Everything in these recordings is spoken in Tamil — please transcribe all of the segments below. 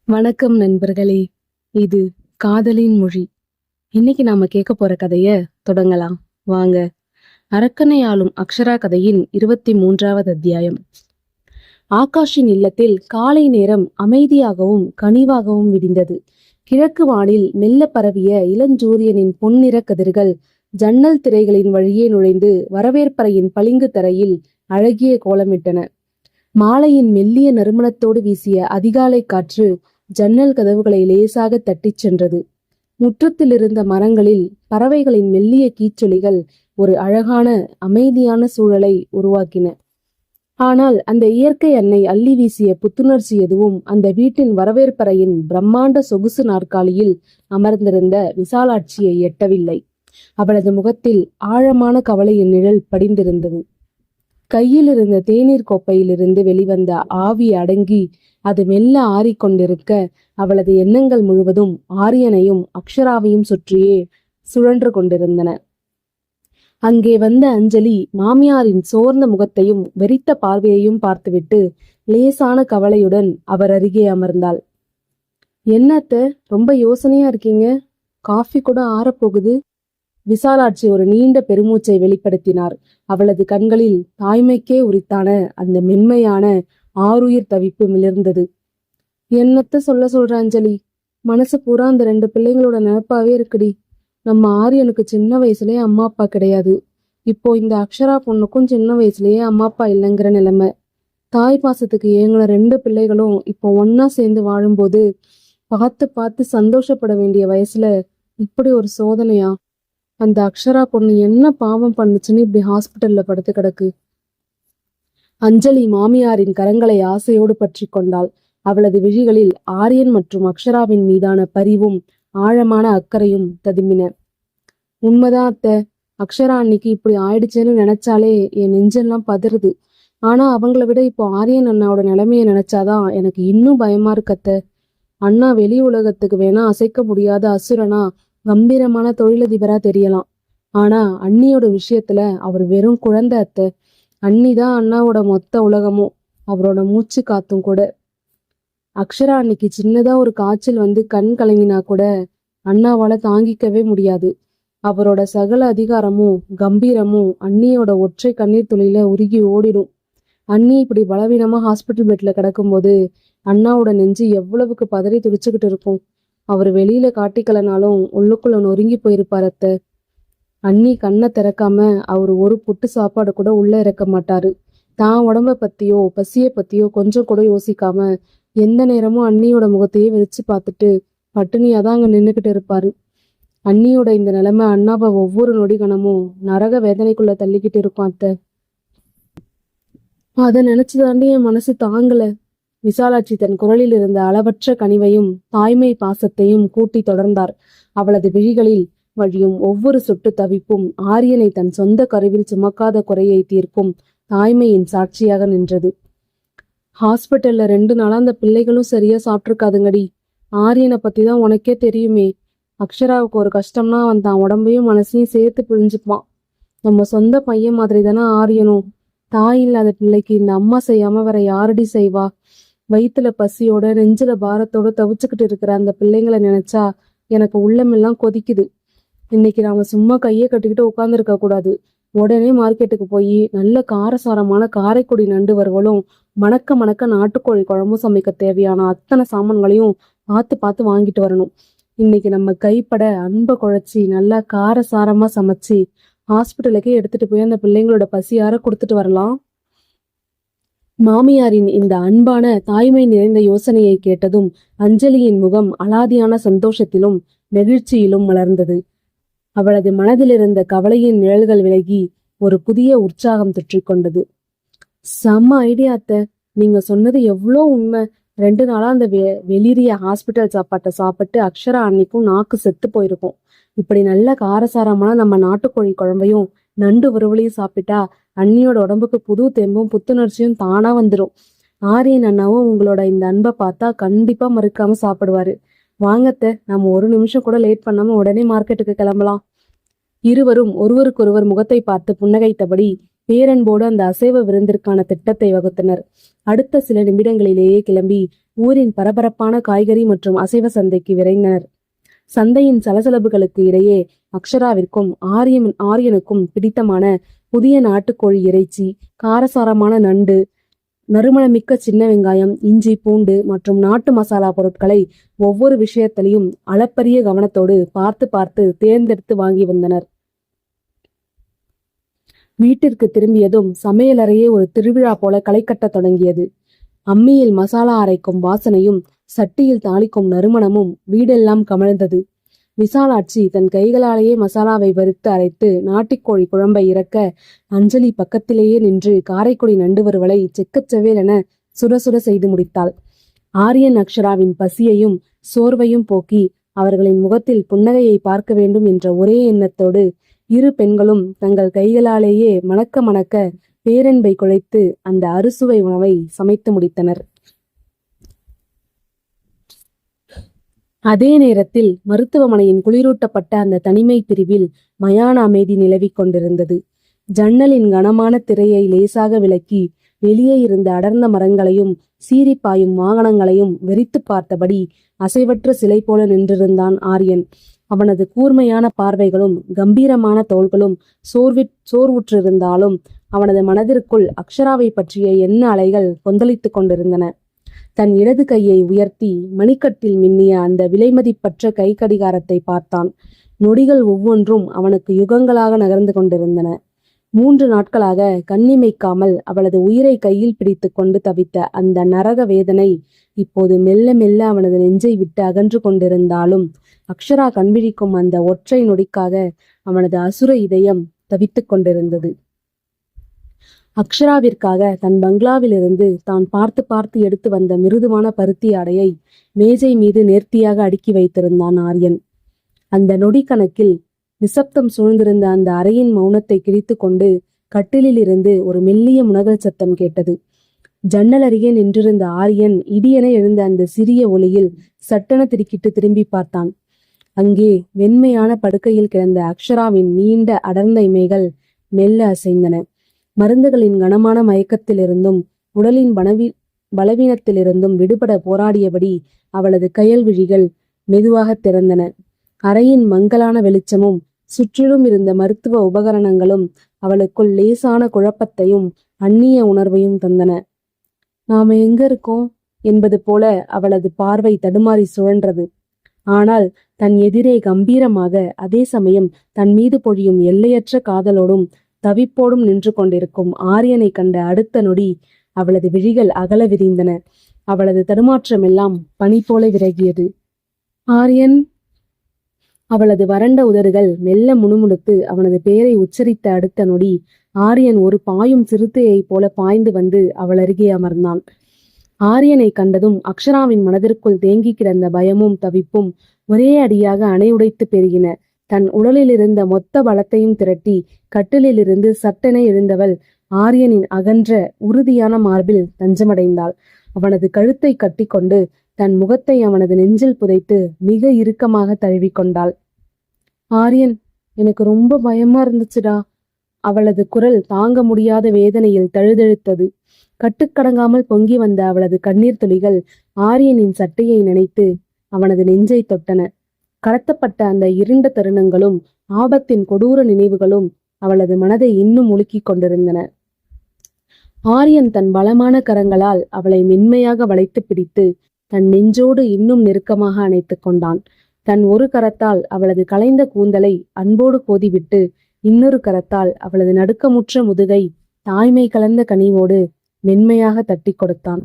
வணக்கம் நண்பர்களே. இது காதலின் மொழி. இன்னைக்கு நாம கேட்க போற கதைய தொடங்கலாம் வாங்க. அரக்கனை ஆளும் அக்ஷரா கதையின் 23வது அத்தியாயம். ஆகாஷின் இல்லத்தில் காலை நேரம் அமைதியாகவும் கனிவாகவும் விடிந்தது. கிழக்கு வானில் மெல்ல பரவிய இளஞ்சூரியனின் பொன்னிற கதிர்கள் ஜன்னல் திரைகளின் வழியே நுழைந்து வரவேற்பறையின் பளிங்கு தரையில் அழகிய கோலமிட்டன. மாலையின் மெல்லிய நறுமணத்தோடு வீசிய அதிகாலை காற்று ஜன்னல் கதவுகளை லேசாக தட்டிச் சென்றது. முற்றத்தில் இருந்த மரங்களில் பறவைகளின் மெல்லிய கீச்சொலிகள் ஒரு அழகான அமைதியான சூழலை உருவாக்கின. ஆனால் அந்த இயற்கை அன்னை அள்ளி வீசிய புத்துணர்ச்சி எதுவும் அந்த வீட்டின் வரவேற்பறையின் பிரம்மாண்ட சொகுசு நாற்காலியில் அமர்ந்திருந்த விசாலாட்சியை எட்டவில்லை. அவளது முகத்தில் ஆழமான கவலையின் நிழல் படிந்திருந்தது. கையில் இருந்த தேநீர் கோப்பையிலிருந்து வெளிவந்த ஆவி அடங்கி அது மெல்ல ஆறிக்கொண்டிருக்க அவளது எண்ணங்கள் முழுவதும் ஆரியனையும் அக்ஷராவையும் சுற்றியே சுழன்று கொண்டிருந்தன. அங்கே வந்த அஞ்சலி மாமியாரின் சோர்ந்த முகத்தையும் வெறித்த பார்வையையும் பார்த்துவிட்டு லேசான கவலையுடன் அவர் அருகே அமர்ந்தாள். என்னத்த ரொம்ப யோசனையா இருக்கீங்க? காஃபி கூட ஆறப்போகுது. விசாலாட்சி ஒரு நீண்ட பெருமூச்சை வெளிப்படுத்தினார். அவளது கண்களில் தாய்மைக்கே உரித்தான அந்த மென்மையான ஆருயிர் தவிப்பு மிளிர்ந்தது. என்னத்த சொல்ற அஞ்சலி, மனசு பூரா அந்த 2 பிள்ளைங்களோட நினைப்பாவே இருக்குடி. நம்ம ஆரியனுக்கு சின்ன வயசுலயே அம்மா அப்பா கிடையாது. இப்போ இந்த அக்ஷரா பொண்ணுக்கும் சின்ன வயசுலயே அம்மா அப்பா இல்லைங்கிற நிலைமை. தாய் பாசத்துக்கு ஏங்கின 2 பிள்ளைகளும் இப்போ ஒன்னா சேர்ந்து வாழும்போது பார்த்து பார்த்து சந்தோஷப்பட வேண்டிய வயசுல இப்படி ஒரு சோதனையா? அந்த அக்ஷரா பொண்ணு என்ன பாவம் பண்ணுச்சுன்னு இப்படி ஹாஸ்பிட்டல்ல படுத்து கிடக்கு? அஞ்சலி மாமியாரின் கரங்களை ஆசையோடு பற்றி கொண்டாள். அவளது விழிகளில் ஆரியன் மற்றும் அக்ஷராவின் மீதான பரிவும் ஆழமான அக்கறையும் ததும்பின. உண்மைதான் அத்தை, அக்ஷரா அன்னைக்கு இப்படி ஆயிடுச்சேன்னு நினைச்சாலே என் நெஞ்செல்லாம் பதறுது. ஆனா அவங்கள விட இப்போ ஆரியன் அண்ணாவோட நிலைமைய நினைச்சாதான் எனக்கு இன்னும் பயமா இருக்கத்த. அண்ணா வெளி உலகத்துக்கு வேணா அசைக்க முடியாத அசுரனா கம்பீரமான தொழிலதிபரா தெரியலாம். ஆனா அண்ணியோட விஷயத்துல அவர் வெறும் குழந்தை அத்தை. அண்ணிதான் அண்ணாவோட மொத்த உலகமும், அவரோட மூச்சு காத்தும் கூட. அக்ஷரா அன்னைக்கு சின்னதா ஒரு காய்ச்சல் வந்து கண் கலங்கினா கூட அண்ணாவால தாங்கிக்கவே முடியாது. அவரோட சகல அதிகாரமும் கம்பீரமும் அண்ணியோட ஒற்றை கண்ணீர் துளியில உருகி ஓடிடும். அண்ணி இப்படி பலவீனமா ஹாஸ்பிட்டல் பெட்ல கிடக்கும்போது அண்ணாவோட நெஞ்சு எவ்வளவுக்கு பதறி துடிச்சுக்கிட்டு இருக்கும். அவர் வெளியில காட்டிக்கலனாலும் உள்ளுக்குள்ள நொறுங்கி போயிருப்பார் அத்தை. அண்ணி கண்ணை திறக்காம அவர் ஒரு புட்டு சாப்பாடு கூட உள்ள இறக்க மாட்டாரு. தான் உடம்ப பத்தியோ பசிய பத்தியோ கொஞ்சம் கூட யோசிக்காம எந்த நேரமும் அண்ணியோட முகத்தையே வெறிச்சு பார்த்துட்டு பட்டினியாதான் அங்க நின்னுக்கிட்டு இருப்பாரு. அண்ணியோட இந்த நிலைமை அண்ணாவை ஒவ்வொரு நொடி கணமும் நரக வேதனைக்குள்ள தள்ளிக்கிட்டு இருக்கும் அத்தை. அதை நினைச்சுதாண்டி என் மனசு தாங்கல. விசாலாட்சி தன் குரலில் இருந்த அளவற்ற கனிவையும் தாய்மை பாசத்தையும் கூட்டி தொடர்ந்தார். அவளது விழிகளில் வழியும் ஒவ்வொரு சொட்டு தவிப்பும் ஆரியனை தன் சொந்த கருவில் சுமக்காத குறையை தீர்க்கும் தாய்மையின் சாட்சியாக நின்றது. ஹாஸ்பிட்டல்ல 2 நாளா அந்த பிள்ளைகளும் சரியா சாப்பிட்டுருக்காதுங்கடி. ஆரியனை பத்தி தான் உனக்கே தெரியுமே. அக்ஷராவுக்கு ஒரு கஷ்டம்னா அவன் தான் உடம்பையும் மனசையும் சேர்த்து பிழிஞ்சுப்பான். நம்ம சொந்த பையன் மாதிரி தானே ஆரியனும். தாய் இல்லாத பிள்ளைக்கு இந்த அம்மா செய்யாம வேற யாரடி செய்வா? வயிற்றுல பசியோட நெஞ்சில பாரத்தோட தவிச்சுக்கிட்டு இருக்கிற அந்த பிள்ளைங்களை நினைச்சா எனக்கு உள்ளமெல்லாம் கொதிக்குது. இன்னைக்கு நாம சும்மா கையை கட்டிக்கிட்டு உட்கார்ந்துருக்க கூடாது. உடனே மார்க்கெட்டுக்கு போய் நல்ல காரசாரமான காரைக்குடி நண்டு வறுவலும் மணக்க மணக்க நாட்டுக்கோழி குழம்பும் சமைக்க தேவையான அத்தனை சாமான்களையும் பார்த்து பார்த்து வாங்கிட்டு வரணும். இன்னைக்கு நம்ம கைப்பட அன்பை குழைச்சி நல்லா காரசாரமா சமைச்சு ஹாஸ்பிட்டலுக்கே எடுத்துட்டு போய் அந்த பிள்ளைங்களோட பசியார கொடுத்துட்டு வரலாம். மாமியாரின் இந்த அன்பான தாய்மை நிறைந்த யோசனையை கேட்டதும் அஞ்சலியின் முகம் அலாதியான சந்தோஷத்திலும் நெகிழ்ச்சியிலும் மலர்ந்தது. அவளது மனதில் இருந்த கவலையின் நிழல்கள் விலகி ஒரு புதிய உற்சாகம் தொற்றிக்கொண்டது. செம்ம ஐடியா அத்தை, நீங்க சொன்னது எவ்வளோ உண்மை. 2 நாளா அந்த வெளிரிய ஹாஸ்பிட்டல் சாப்பாட்டை சாப்பிட்டு அக்ஷரா அன்னைக்கும் நாக்கு செத்து போயிருக்கும். இப்படி நல்ல காரசாரமான நம்ம நாட்டுக்கோழி குழம்பையும் நண்டு வறுவலையும் சாப்பிட்டா அண்ணியோட உடம்புக்கு புது தெம்பும் புத்துணர்ச்சியும் தானா வந்துடும். ஆரியன் அண்ணாவும் உங்களோட இந்த அன்பை பார்த்தா கண்டிப்பா மறுக்காம சாப்பிடுவாரு. வாங்கத்த, நம்ம ஒரு நிமிஷம் கூட லேட் பண்ணாம உடனே மார்க்கெட்டுக்கு கிளம்பலாம். இருவரும் ஒருவருக்கொருவர் முகத்தை பார்த்து புன்னகைத்தபடி பேரன்போடு அந்த அசைவ விருந்திற்கான திட்டத்தை வகுத்தனர். அடுத்த சில நிமிடங்களிலேயே கிளம்பி ஊரின் பரபரப்பான காய்கறி மற்றும் அசைவ சந்தைக்கு விரைந்தனர். சந்தையின் சலசலப்புகளுக்கு இடையே அக்ஷராவிற்கும் ஆரியனுக்கும் பிடித்தமான புதிய நாட்டுக்கோழி இறைச்சி, காரசாரமான நண்டு, நறுமணமிக்க சின்ன வெங்காயம், இஞ்சி, பூண்டு மற்றும் நாட்டு மசாலா பொருட்களை ஒவ்வொரு விஷயத்திலையும் அளப்பரிய கவனத்தோடு பார்த்து பார்த்து தேர்ந்தெடுத்து வாங்கி வந்தனர். வீட்டிற்கு திரும்பியதும் சமையலறையே ஒரு திருவிழா போல களை கட்டத் தொடங்கியது. அம்மியில் மசாலா அரைக்கும் வாசனையும் சட்டியில் தாளிக்கும் நறுமணமும் வீடெல்லாம் கமழ்ந்தது. விசாலாட்சி தன் கைகளாலேயே மசாலாவை வறுத்து அரைத்து நாட்டுக்கோழி குழம்பை இறக்க, அஞ்சலி பக்கத்திலேயே நின்று காரைக்குடி நண்டு வறுவலை செக்கச்செவேல் என சுட சுட செய்து முடித்தாள். ஆரியன் அக்ஷராவின் பசியையும் சோர்வையும் போக்கி அவர்களின் முகத்தில் புன்னகையை பார்க்க வேண்டும் என்ற ஒரே எண்ணத்தோடு இரு பெண்களும் தங்கள் கைகளாலேயே மணக்க மணக்க பேரன்பை குழைத்து அந்த அறுசுவை உணவை சமைத்து முடித்தனர். அதே நேரத்தில் மருத்துவமனையின் குளிரூட்டப்பட்ட அந்த தனிமை பிரிவில் மயான அமைதி நிலவிக் கொண்டிருந்தது. ஜன்னலின் கனமான திரையை லேசாக விலக்கி வெளியே இருந்த அடர்ந்த மரங்களையும் சீறிப்பாயும் வாகனங்களையும் வெறித்து பார்த்தபடி அசைவற்ற சிலை போல நின்றிருந்தான் ஆரியன். அவனது கூர்மையான பார்வைகளும் கம்பீரமான தோள்களும் சோர்வுற்றிருந்தாலும் அவனது மனதிற்குள் அக்ஷராவை பற்றிய எண்ண அலைகள் கொந்தளித்துக் கொண்டிருந்தன. தன் இடது கையை உயர்த்தி மணிக்கட்டில் மின்னிய அந்த விலைமதிப்பற்ற கை கடிகாரத்தை பார்த்தான். நொடிகள் ஒவ்வொன்றும் அவனுக்கு யுகங்களாக நகர்ந்து கொண்டிருந்தன. 3 நாட்களாக கண்ணிமைக்காமல் அவளது உயிரை கையில் பிடித்து கொண்டு தவித்த அந்த நரக வேதனை இப்போது மெல்ல மெல்ல அவனது நெஞ்சை விட்டு அகன்று கொண்டிருந்தாலும் அக்ஷரா கண்விழிக்கும் அந்த ஒற்றை நொடிக்காக அவனது அசுர இதயம் தவித்துக் கொண்டிருந்தது. அக்ஷராவிற்காக தன் பங்களாவிலிருந்து தான் பார்த்து பார்த்து எடுத்து வந்த மிருதுவான பருத்தி ஆடையை மேஜை மீது நேர்த்தியாக அடுக்கி வைத்திருந்தான் ஆரியன். அந்த நொடி கணக்கில் நிசப்தம் சூழ்ந்திருந்த அந்த அறையின் மௌனத்தை கிழித்து கொண்டு கட்டிலில் இருந்து ஒரு மெல்லிய முனகல் சத்தம் கேட்டது. ஜன்னல் அருகே நின்றிருந்த ஆரியன் இடியென எழுந்த அந்த சிறிய ஒளியில் சட்டென திடுக்கிட்டு திரும்பி பார்த்தான். அங்கே வெண்மையான படுக்கையில் கிடந்த அக்ஷராவின் நீண்ட அடர்ந்த இமைகள் மெல்ல அசைந்தன. மருந்துகளின் கனமான மயக்கத்திலிருந்தும் உடலின் பலவீனத்திலிருந்தும் விடுபட போராடியபடி அவளது கயல் விழிகள் மெதுவாக திறந்தன. அறையின் மங்கலான வெளிச்சமும் சுற்றிலும் இருந்த மருத்துவ உபகரணங்களும் அவளுக்குள் லேசான குழப்பத்தையும் அந்நிய உணர்வையும் தந்தன. நாம எங்க இருக்கோம் என்பது போல அவளது பார்வை தடுமாறி சுழன்றது. ஆனால் தன் எதிரே கம்பீரமாக, அதே சமயம் தன் மீது பொழியும் எல்லையற்ற காதலோடும் தவிப்போடும் நின்று கொண்டிருக்கும் ஆரியனை கண்ட அடுத்த நொடி அவளது விழிகள் அகல விரிந்தன. அவளது தடுமாற்றமெல்லாம் பனி போல விலகியது. ஆரியன்! அவளது வறண்ட உதடுகள் மெல்ல முணுமுணுத்து அவனது பெயரை உச்சரித்த அடுத்த நொடி ஆரியன் ஒரு பாயும் சிறுத்தையைப் போல பாய்ந்து வந்து அவள் அருகே அமர்ந்தான். ஆரியனை கண்டதும் அக்ஷராவின் மனதிற்குள் தேங்கி கிடந்த பயமும் தவிப்பும் ஒரே அடியாக அணையுடைத்து பெருகின. தன் உடலில் இருந்த மொத்த பலத்தையும் திரட்டி கட்டிலிலிருந்து சட்டென எழுந்தவள் ஆரியனின் அகன்ற உறுதியான மார்பில் தஞ்சமடைந்தாள். அவனது கழுத்தை கட்டிக்கொண்டு தன் முகத்தை அவனது நெஞ்சில் புதைத்து மிக இறுக்கமாக தழுவிக்கொண்டாள். ஆரியன், எனக்கு ரொம்ப பயமா இருந்துச்சுடா. அவளது குரல் தாங்க முடியாத வேதனையில் தழுதழுத்தது. கட்டுக்கடங்காமல் பொங்கி வந்த அவளது கண்ணீர் துளிகள் ஆரியனின் சட்டையை நினைத்து அவனது நெஞ்சை தொட்டன. கடத்தப்பட்ட அந்த இருண்ட தருணங்களும் ஆபத்தின் கொடூர நினைவுகளும் அவளது மனதை இன்னும் உலுக்கிக் கொண்டிருந்தன. ஆரியன் தன் பலமான கரங்களால் அவளை மென்மையாக வளைத்து பிடித்து தன் நெஞ்சோடு இன்னும் நெருக்கமாக அணைத்துக் கொண்டான். தன் ஒரு கரத்தால் அவளது கலைந்த கூந்தலை அன்போடு கோதிவிட்டு இன்னொரு கரத்தால் அவளது நடுக்கமுற்ற முதுகை தாய்மை கலந்த கனிவோடு மென்மையாக தட்டி கொடுத்தான்.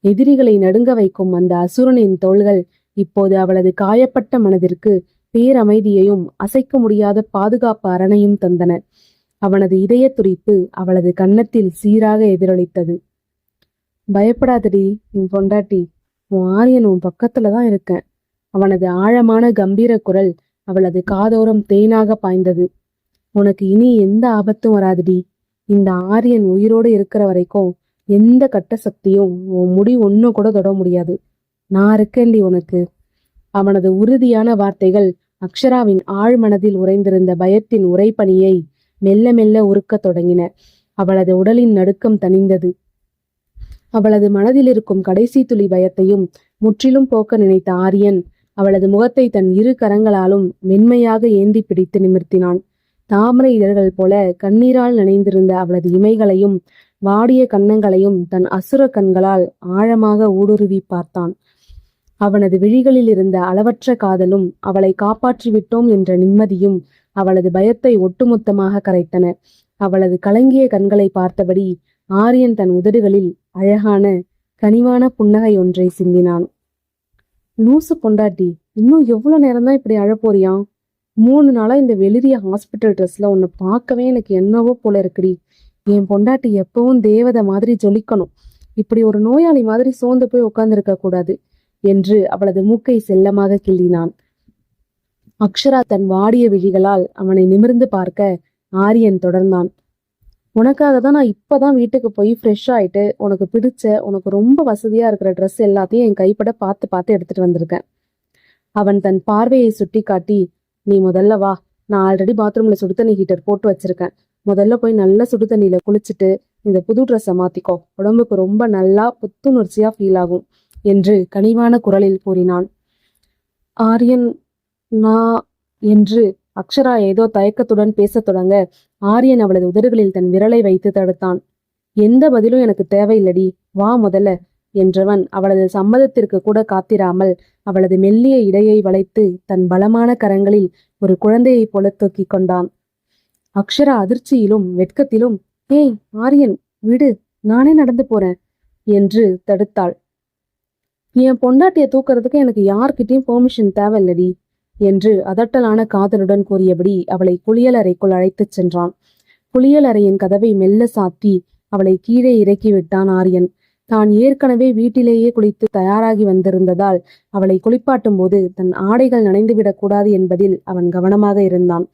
எதிரிகளை நடுங்க வைக்கும் அந்த அசுரனின் தோள்கள் இப்போது அவளது காயப்பட்ட மனதிற்கு பேரமைதியையும் அசைக்க முடியாத பாதுகாப்பு அரணையும் தந்தன. அவனது இதய துடிப்பு அவளது கன்னத்தில் சீராக எதிரொலித்தது. பயப்படாதடி என் பொண்டாட்டி, உன் ஆரியன் உன் பக்கத்துலதான் இருக்கேன். அவனது ஆழமான கம்பீர குரல் அவளது காதோரம் தேனாக பாய்ந்தது. உனக்கு இனி எந்த ஆபத்தும் வராதுடி. இந்த ஆரியன் உயிரோடு இருக்கிற வரைக்கும் எந்த கட்ட சக்தியும் உன் முடி ஒன்னும் கூட தொட முடியாது. நான் இருக்கேன்டி உனக்கு. அவனது உறுதியான வார்த்தைகள் அக்ஷராவின் ஆழ்மனதில் உறைந்திருந்த பயத்தின் உறைபனியை மெல்ல மெல்ல உருக்கத் தொடங்கின. அவளது உடலின் நடுக்கம் தணிந்தது. அவளது மனதில் இருக்கும் கடைசி துளி பயத்தையும் முற்றிலும் போக்க நினைத்த ஆரியன் அவளது முகத்தை தன் இரு கரங்களாலும் மென்மையாக ஏந்தி பிடித்து நிமிர்த்தினான். தாமரை இதழ்கள் போல கண்ணீரால் நனைந்திருந்த அவளது இமைகளையும் வாடிய கன்னங்களையும் தன் அசுர கண்களால் ஆழமாக ஊடுருவி பார்த்தான். அவனது விழிகளில் இருந்த அளவற்ற காதலும் அவளை காப்பாற்றிவிட்டோம் என்ற நிம்மதியும் அவளது பயத்தை ஒட்டுமொத்தமாக கரைத்தன. அவளது கலங்கிய கண்களை பார்த்தபடி ஆரியன் தன் உதடுகளில் அழகான கனிவான புன்னகை ஒன்றை சிந்தினான். லூசு பொண்டாட்டி, இன்னும் எவ்வளவு நேரம்தான் இப்படி அழப்போறியான்? 3 நாளா இந்த வெளிரிய ஹாஸ்பிட்டல் ட்ரெஸ்ல உன்னை பார்க்கவே எனக்கு என்னவோ போல இருக்குடி. என் பொண்டாட்டி எப்பவும் தேவதை மாதிரி ஜொலிக்கணும். இப்படி ஒரு நோயாளி மாதிரி சோர்ந்து போய் உட்கார்ந்திருக்க கூடாது என்று அவளது மூக்கை செல்லமாக கிள்ளினான். அக்ஷரா தன் வாடிய விழிகளால் அவனை நிமிர்ந்து பார்க்க ஆரியன் தொடர்ந்தான். உனக்காக தான் நான் இப்பதான் வீட்டுக்கு போய் ஃப்ரெஷ் ஆயிட்டு உனக்கு பிடிச்ச, உனக்கு ரொம்ப வசதியா இருக்கிற ட்ரெஸ் எல்லாத்தையும் என் கைப்பட பார்த்து பார்த்து எடுத்துட்டு வந்திருக்கேன். அவன் தன் பார்வையை சுட்டி காட்டி, நீ முதல்ல வா, நான் ஆல்ரெடி பாத்ரூம்ல சுடுதண்ணி ஹீட்டர் போட்டு வச்சிருக்கேன். முதல்ல போய் நல்ல சுடுதண்ணியில குளிச்சுட்டு இந்த புது ட்ரெஸ்ஸை மாத்திக்கோ, உடம்புக்கு ரொம்ப நல்லா புத்துணர்ச்சியா ஃபீல் ஆகும் என்று கனிவான குரலில் கூறினான். ஆரியன், நான் என்று அக்ஷரா ஏதோ தயக்கத்துடன் பேசத் தொடங்க ஆரியன் அவளது உதடுகளில் தன் விரலை வைத்து தடுத்தான். எந்த பதிலும் எனக்கு தேவையில்லடி, வா முதல்ல என்றவன் அவளது சம்மதத்திற்கு கூட காத்திராமல் அவளது மெல்லிய இடையை வளைத்து தன் பலமான கரங்களில் ஒரு குழந்தையைப் போல தூக்கி கொண்டான். அக்ஷரா அதிர்ச்சியிலும் வெட்கத்திலும், ஏய் ஆரியன், விடு, நானே நடந்து போறேன் என்று தடுத்தாள். என் பொண்டாட்டிய தூக்குறதுக்கு எனக்கு யார்கிட்டயும் பெர்மிஷன் தேவையில்லடி என்று அதட்டலான காதலுடன் கூறியபடி அவளை குளியலறைக்குள் அழைத்துச் சென்றான். குளியலறையின் கதவை மெல்ல சாத்தி அவளை கீழே இறக்கி விட்டான் ஆரியன். தான் ஏற்கனவே வீட்டிலேயே குளித்து தயாராகி வந்திருந்ததால் அவளை குளிப்பாட்டும் போது தன் ஆடைகள் நனைந்துவிடக் கூடாது என்பதில் அவன் கவனமாக இருந்தான்.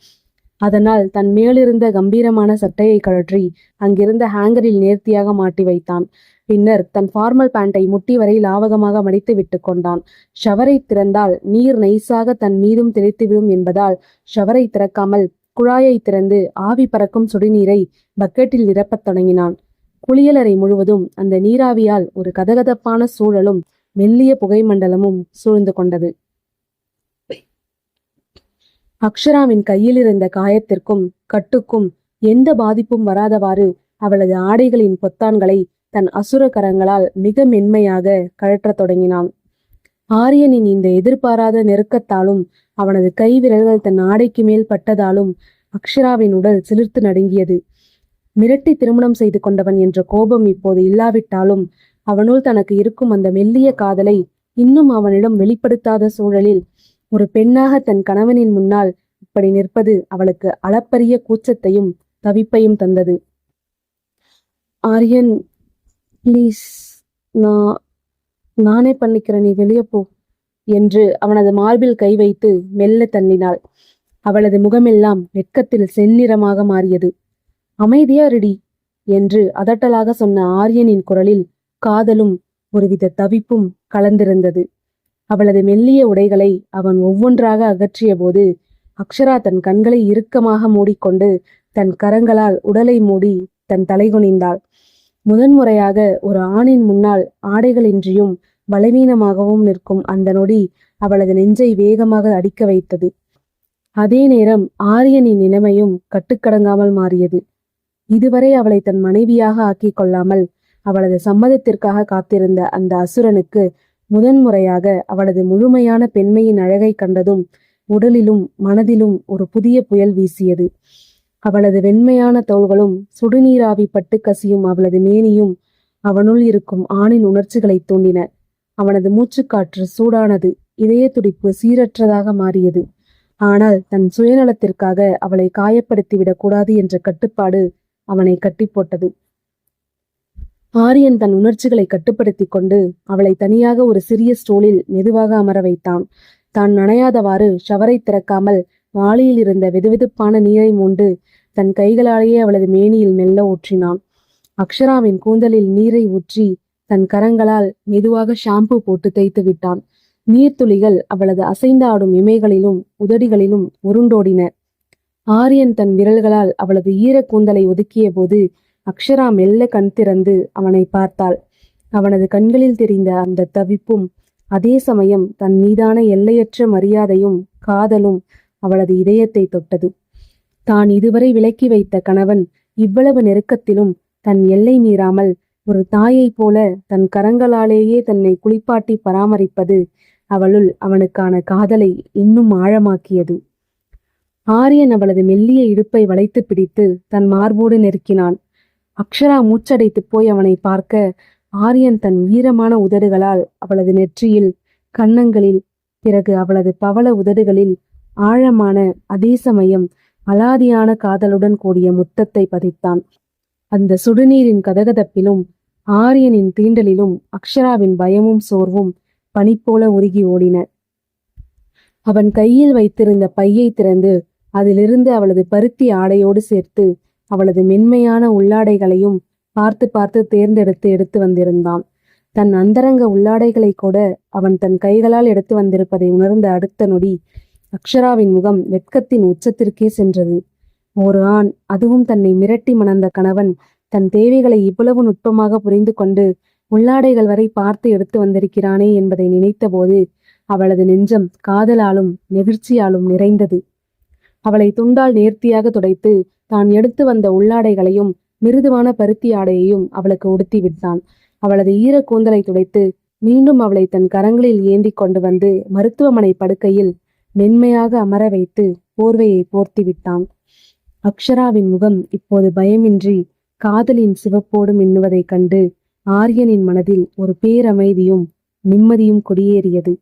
அதனால் தன் மேலிருந்த கம்பீரமான சட்டையை கழற்றி அங்கிருந்த ஹேங்கரில் நேர்த்தியாக மாட்டி வைத்தான். பின்னர் தன் ஃபார்மல் பேண்டை முட்டி வரை லாவகமாக மடித்து விட்டு கொண்டான். ஷவரை திறந்தால் நீர் நைஸாக தன் மீதும் தெளித்துவிடும் என்பதால் ஷவரை திறக்காமல் குழாயை திறந்து ஆவி பறக்கும் சுடுநீரை பக்கெட்டில் நிரப்பத் தொடங்கினான். குளியலறை முழுவதும் அந்த நீராவியால் ஒரு கதகதப்பான சூழலும் மெல்லிய புகை மண்டலமும் சூழ்ந்து கொண்டது. அக்ஷராவின் கையில் இருந்த காயத்திற்கும் கட்டுக்கும் எந்த பாதிப்பும் வராதவாறு அவளது ஆடைகளின் பொத்தான்களை தன் அசுர கரங்களால் மிக மென்மையாக கழற்றத் தொடங்கினான். ஆரியனின் இந்த எதிர்பாராத நெருக்கத்தாலும் அவனது கை விரல்கள் தன் ஆடைக்கு மேல் பட்டதாலும் அக்ஷராவின் உடல் சிலிர்த்து நடுங்கியது. மிரட்டி திருமணம் செய்து கொண்டவன் என்ற கோபம் இப்போது இல்லாவிட்டாலும் அவனுள் தனக்கு இருக்கும் அந்த மெல்லிய காதலை இன்னும் அவனிடம் வெளிப்படுத்தாத சூழலில் ஒரு பெண்ணாக தன் கணவனின் முன்னால் இப்படி நிற்பது அவளுக்கு அளப்பரிய கூச்சத்தையும் தவிப்பையும் தந்தது. ஆரியன், ப்ளீஸ், நானே பண்ணிக்கிறேன், நீ வெளியே போ என்று அவனது மார்பில் கை வைத்து மெல்ல தள்ளினாள். அவளது முகமெல்லாம் வெட்கத்தில் செந்நிறமாக மாறியது. அமைதியா ரெடி என்று அதட்டலாக சொன்ன ஆரியனின் குரலில் காதலும் ஒருவித தவிப்பும் கலந்திருந்தது. அவளது மெல்லிய உடைகளை அவன் ஒவ்வொன்றாக அகற்றிய போது அக்ஷரா தன் கண்களை இறுக்கமாக மூடிக்கொண்டு தன் கரங்களால் உடலை மூடி தன் தலைகுனிந்தாள். முதன்முறையாக ஒரு ஆணின் முன்னால் ஆடைகளின்றியும் பலவீனமாகவும் நிற்கும் அந்த நொடி அவளது நெஞ்சை வேகமாக அடிக்க வைத்தது. அதே நேரம் ஆரியனின் நிலைமையும் கட்டுக்கடங்காமல் மாறியது. இதுவரை அவளை தன் மனைவியாக ஆக்கிக் கொள்ளாமல் அவளது சம்மதத்திற்காக காத்திருந்த அந்த அசுரனுக்கு முதன்முறையாக அவளது முழுமையான பெண்மையின் அழகை கண்டதும் உடலிலும் மனதிலும் ஒரு புதிய புயல் வீசியது. அவளது வெண்மையான தோள்களும் சுடுநீராவி பட்டு கசியும் அவளது மேனியும் அவனுள் இருக்கும் ஆணின் உணர்ச்சிகளை தூண்டின. அவனது மூச்சுக்காற்று சூடானது, இதய துடிப்பு சீரற்றதாக மாறியது. ஆனால் தன் சுயநலத்திற்காக அவளை காயப்படுத்திவிடக் கூடாது என்ற கட்டுப்பாடு அவனை கட்டி போட்டது. ஆரியன் தன் உணர்ச்சிகளை கட்டுப்படுத்தி கொண்டு அவளை தனியாக ஒரு சிறிய ஸ்டோலில் மெதுவாக அமர வைத்தான். தான் நனையாதவாறு ஷவரை திறக்காமல் வாளியில் இருந்த வெதுவெதுப்பான நீரை மூண்டு தன் கைகளாலேயே அவளது மேனியில் மெல்ல ஊற்றினான். அக்ஷராவின் கூந்தலில் நீரை ஊற்றி தன் கரங்களால் மெதுவாக ஷாம்பு போட்டு தேய்த்து விட்டான். நீர்த்துளிகள் அவளது அசைந்து ஆடும் இமைகளிலும் உதடிகளிலும் உருண்டோடின. ஆரியன் தன் விரல்களால் அவளது ஈர கூந்தலை ஒதுக்கிய போது அக்ஷரா மெல்ல கண் திறந்து அவனை பார்த்தாள். அவனது கண்களில் தெரிந்த அந்த தவிப்பும் அதே சமயம் தன் மீதான எல்லையற்ற மரியாதையும் காதலும் அவளது இதயத்தை தொட்டது. தான் இதுவரை விலக்கி வைத்த கணவன் இவ்வளவு நெருக்கத்திலும் தன் எல்லை மீறாமல் ஒரு தாயைப் போல தன் கரங்களாலேயே தன்னை குளிப்பாட்டி பராமரிப்பது அவளுள் அவனுக்கான காதலை இன்னும் ஆழமாக்கியது. ஆரியன் அவளது மெல்லிய இடுப்பை வளைத்து பிடித்து தன் மார்போடு நெருக்கினான். அக்ஷரா மூச்சடைத்து போய் அவனை பார்க்க ஆரியன் தன் ஈரமான உதடுகளால் அவளது நெற்றியில், கன்னங்களில், பிறகு அவளது பவள உதடுகளில் ஆழமான அதே சமயம் அலாதியான காதலுடன் கூடிய முத்தத்தை பதித்தான். அந்த சுடுநீரின் கதகதப்பிலும் ஆரியனின் தீண்டலிலும் அக்ஷராவின் பயமும் சோர்வும் பனிப்போல உருகி ஓடின. அவன் கையில் வைத்திருந்த பையை திறந்து அதிலிருந்து அவளது பருத்தி ஆடையோடு சேர்த்து அவளது மென்மையான உள்ளாடைகளையும் பார்த்து பார்த்து தேர்ந்தெடுத்து எடுத்து வந்திருந்தான். தன் அந்தரங்க உள்ளாடைகளை கூட அவன் தன் கைகளால் எடுத்து வந்திருப்பதை உணர்ந்த அடுத்த நொடி அக்ஷராவின் முகம் வெட்கத்தின் உச்சத்திற்கே சென்றது. ஒரு ஆண், அதுவும் தன்னை மிரட்டி மணந்த கணவன், தன் தேவைகளை இவ்வளவு நுட்பமாக புரிந்து கொண்டு உள்ளாடைகள் வரை பார்த்து எடுத்து வந்திருக்கிறானே என்பதை நினைத்தபோது அவளது நெஞ்சம் காதலாலும் நெகிழ்ச்சியாலும் நிறைந்தது. அவளை துண்டால் நேர்த்தியாக துடைத்து தான் எடுத்து வந்த உள்ளாடைகளையும் மிருதுவான பருத்தி ஆடையையும் அவளுக்கு உடுத்தி விட்டான். அவளது ஈர கூந்தலை துடைத்து மீண்டும் அவளை தன் கரங்களில் ஏந்தி கொண்டு வந்து மருத்துவமனை படுக்கையில் மென்மையாக அமர வைத்து போர்வையை போர்த்தி விட்டான். அக்ஷராவின் முகம் இப்போது பயமின்றி காதலின் சிவப்போடு மின்னுவதைக் கண்டு ஆரியனின் மனதில் ஒரு பேரமைதியும் நிம்மதியும் குடியேறியது.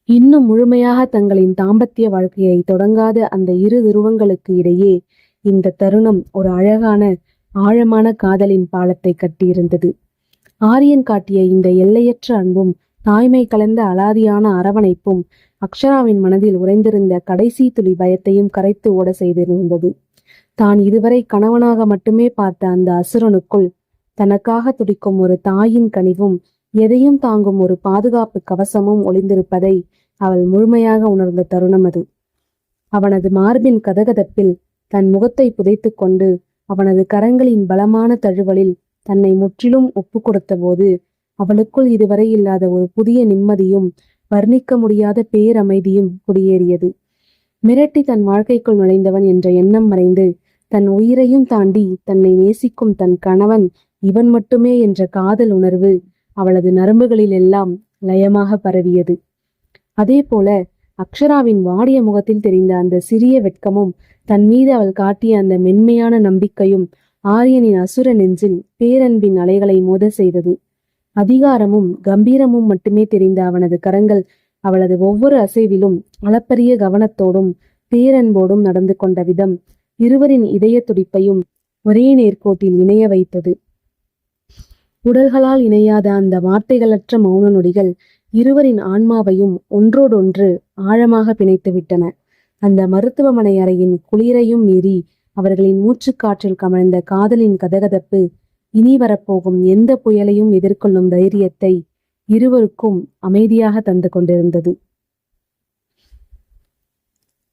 இன்னும் முழுமையாக தங்களின் தாம்பத்திய வாழ்க்கையை தொடங்காத அந்த இரு துருவங்களுக்கு இடையே இந்த தருணம் ஒரு அழகான ஆழமான காதலின் பாலத்தை கட்டியிருந்தது. ஆரியன் காட்டிய இந்த எல்லையற்ற அன்பும் தாய்மை கலந்த அலாதியான அரவணைப்பும் அக்ஷராவின் மனதில் உறைந்திருந்த கடைசி துளி பயத்தையும் கரைத்து ஓட செய்திருந்தது. தான் இதுவரை கணவனாக மட்டுமே பார்த்த அந்த அசுரனுக்குள் தனக்காக துடிக்கும் ஒரு தாயின் கனிவும் எதையும் தாங்கும் ஒரு பாதுகாப்பு கவசமும் ஒளிந்திருப்பதை அவள் முழுமையாக உணர்ந்த தருணம் அது. அவனது மார்பின் கதகதப்பில் தன் முகத்தை புதைத்து கொண்டு அவனது கரங்களின் பலமான தழுவலில் தன்னை முற்றிலும் ஒப்பு கொடுத்த போது அவளுக்குள் இதுவரை இல்லாத ஒரு புதிய நிம்மதியும் வர்ணிக்க முடியாத பேரமைதியும் குடியேறியது. மிரட்டி தன் வாழ்க்கைக்குள் நுழைந்தவன் என்ற எண்ணம் மறைந்து தன் உயிரையும் தாண்டி தன்னை நேசிக்கும் தன் கணவன் இவன் மட்டுமே என்ற காதல் உணர்வு அவளது நரம்புகளில் எல்லாம் லயமாக பரவியது. அதே போல அக்ஷராவின் வாடிய முகத்தில் தெரிந்த அந்த சிறிய வெட்கமும் தன் மீது அவள் காட்டிய அந்த மென்மையான நம்பிக்கையும் ஆரியனின் அசுர நெஞ்சில் பேரன்பின் அலைகளை மோத செய்தது. அதிகாரமும் கம்பீரமும் மட்டுமே தெரிந்த அவனது கரங்கள் அவளது ஒவ்வொரு அசைவிலும் அளப்பரிய கவனத்தோடும் பேரன்போடும் நடந்து கொண்ட விதம் இருவரின் இதய துடிப்பையும் ஒரே நேர்கோட்டில் இணைய வைத்தது. உடல்களால் இணையாத அந்த வார்த்தைகளற்ற மௌன நொடிகள் இருவரின் ஆன்மாவையும் ஒன்றோடொன்று ஆழமாக பிணைத்து விட்டன. அந்த மருத்துவமனை அறையின் குளிரையும் மீறி அவர்களின் மூச்சுக்காற்றில் கமழ்ந்த காதலின் கதகதப்பு இனி வரப்போகும் எந்த புயலையும் எதிர்கொள்ளும் தைரியத்தை இருவருக்கும் அமைதியாக தந்து கொண்டிருந்தது.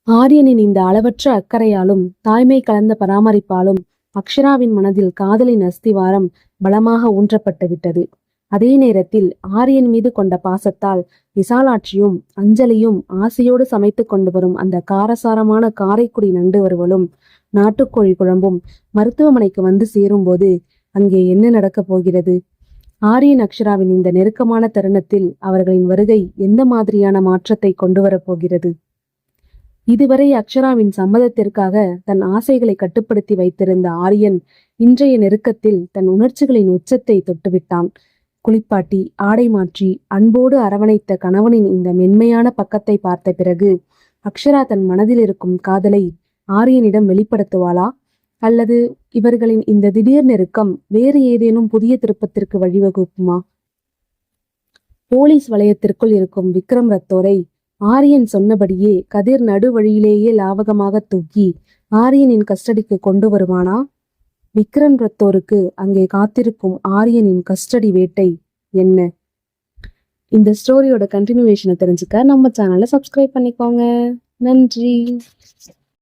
ஆரியனின் இந்த அளவற்ற அக்கறையாலும் தாய்மை கலந்த பராமரிப்பாலும் அக்ஷராவின் மனதில் காதலின் அஸ்திவாரம் பலமாக ஊன்றப்பட்டு விட்டது. அதே நேரத்தில் ஆரியன் மீது கொண்ட பாசத்தால் விசாலாட்சியும் அஞ்சலியும் ஆசையோடு சமைத்து கொண்டு வரும் அந்த காரசாரமான காரைக்குடி நண்டு வறுவலும் நாட்டுக்கோழி குழம்பும் மருத்துவமனைக்கு வந்து சேரும்போது அங்கே என்ன நடக்கப் போகிறது? ஆரியன் அக்ஷராவின் இந்த நெருக்கமான தருணத்தில் அவர்களின் வருகை எந்த மாதிரியான மாற்றத்தை கொண்டு வரப்போகிறது? இதுவரை அக்ஷராவின் சம்மதத்திற்காக தன் ஆசைகளை கட்டுப்படுத்தி வைத்திருந்த ஆரியன் இன்றைய நெருக்கத்தில் தன் உணர்ச்சிகளின் உச்சத்தை தொட்டுவிட்டான். குளிப்பாட்டி ஆடை மாற்றி அன்போடு அரவணைத்த கணவனின் இந்த மென்மையான பக்கத்தை பார்த்த பிறகு அக்ஷரா தன் மனதில் இருக்கும் காதலை ஆரியனிடம் வெளிப்படுத்துவாளா? அல்லது இவர்களின் இந்த திடீர் நெருக்கம் வேறு ஏதேனும் புதிய திருப்பத்திற்கு வழிவகுக்குமா? போலீஸ் வளையத்திற்குள் இருக்கும் விக்ரம் ரத்தோரை ஆரியன் சொன்னபடியே கதிர் நடு வழியிலேயே லாவகமாக தூக்கி ஆரியனின் கஸ்டடிக்கு கொண்டு வருவானா? விக்ரம் ரத்தோருக்கு அங்கே காத்திருக்கும் ஆரியனின் கஸ்டடி வேட்டை என்ன? இந்த ஸ்டோரியோட கண்டினியூவேஷனை தெரிஞ்சுக்க நம்ம சேனலை சப்ஸ்கிரைப் பண்ணிக்கோங்க. நன்றி.